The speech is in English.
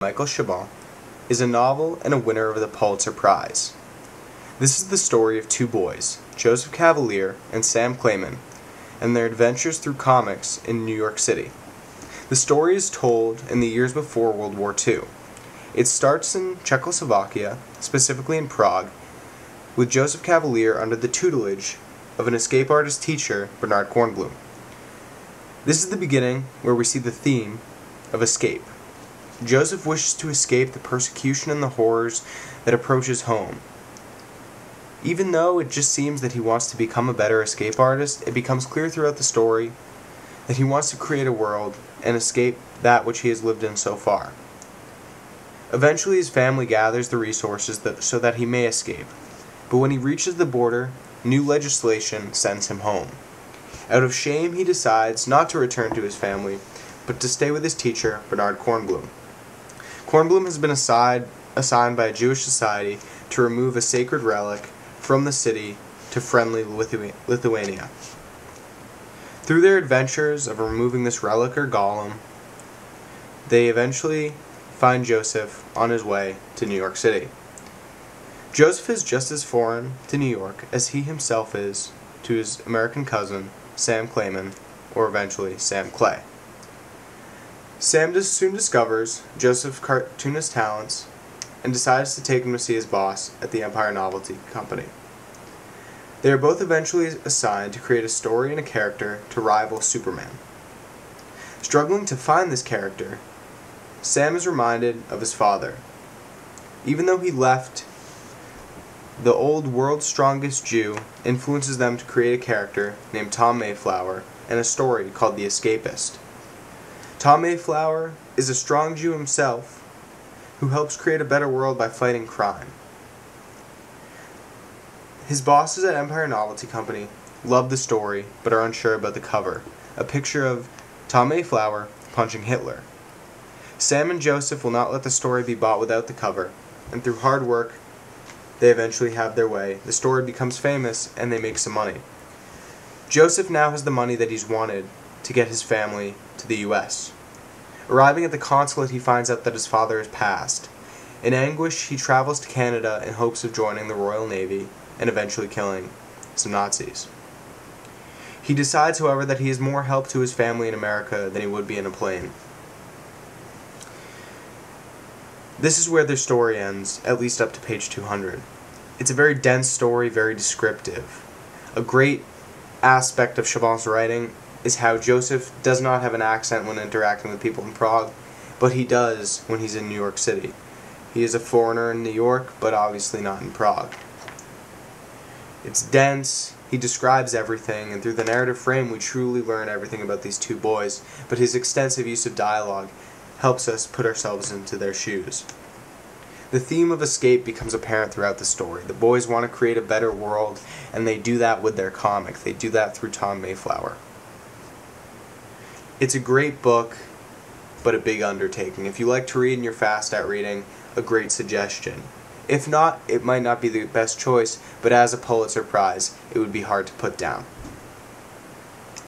Michael Chabon is a novel and a winner of the Pulitzer Prize. This is the story of two boys, Joseph Kavalier and Sam Clayman, and their adventures through comics in New York City. The story is told in the years before World War II. It starts in Czechoslovakia, specifically in Prague, with Joseph Kavalier under the tutelage of an escape artist teacher, Bernard Kornblum. This is the beginning where we see the theme of escape. Joseph wishes to escape the persecution and the horrors that approach his home. Even though it just seems that he wants to become a better escape artist, it becomes clear throughout the story that he wants to create a world and escape that which he has lived in so far. Eventually his family gathers the resources so that he may escape, but when he reaches the border, new legislation sends him home. Out of shame he decides not to return to his family, but to stay with his teacher, Bernard Kornblum. Kornblum has been assigned by a Jewish society to remove a sacred relic from the city to friendly Lithuania. Through their adventures of removing this relic or golem, they eventually find Joseph on his way to New York City. Joseph is just as foreign to New York as he himself is to his American cousin, Sam Clayman, or eventually Sam Clay. Sam soon discovers Joseph's cartoonist talents and decides to take him to see his boss at the Empire Novelty Company. They are both eventually assigned to create a story and a character to rival Superman. Struggling to find this character, Sam is reminded of his father. Even though he left, the old world's strongest Jew influences them to create a character named Tom Mayflower and a story called The Escapist. Tom Mayflower is a strong Jew himself who helps create a better world by fighting crime. His bosses at Empire Novelty Company love the story but are unsure about the cover, a picture of Tom Mayflower punching Hitler. Sam and Joseph will not let the story be bought without the cover, and through hard work they eventually have their way. The story becomes famous and they make some money. Joseph now has the money that he's wanted to get his family to the U.S. Arriving at the consulate, he finds out that his father has passed. In anguish, he travels to Canada in hopes of joining the Royal Navy and eventually killing some Nazis. He decides, however, that he is more help to his family in America than he would be in a plane. This is where their story ends, at least up to page 200. It's a very dense story, very descriptive. A great aspect of Chabon's writing is how Joseph does not have an accent when interacting with people in Prague, but he does when he's in New York City. He is a foreigner in New York, but obviously not in Prague. It's dense, he describes everything, and through the narrative frame we truly learn everything about these two boys, but his extensive use of dialogue helps us put ourselves into their shoes. The theme of escape becomes apparent throughout the story. The boys want to create a better world, and they do that with their comic. They do that through Tom Mayflower. It's a great book, but a big undertaking. If you like to read and you're fast at reading, a great suggestion. If not, it might not be the best choice, but as a Pulitzer Prize, it would be hard to put down.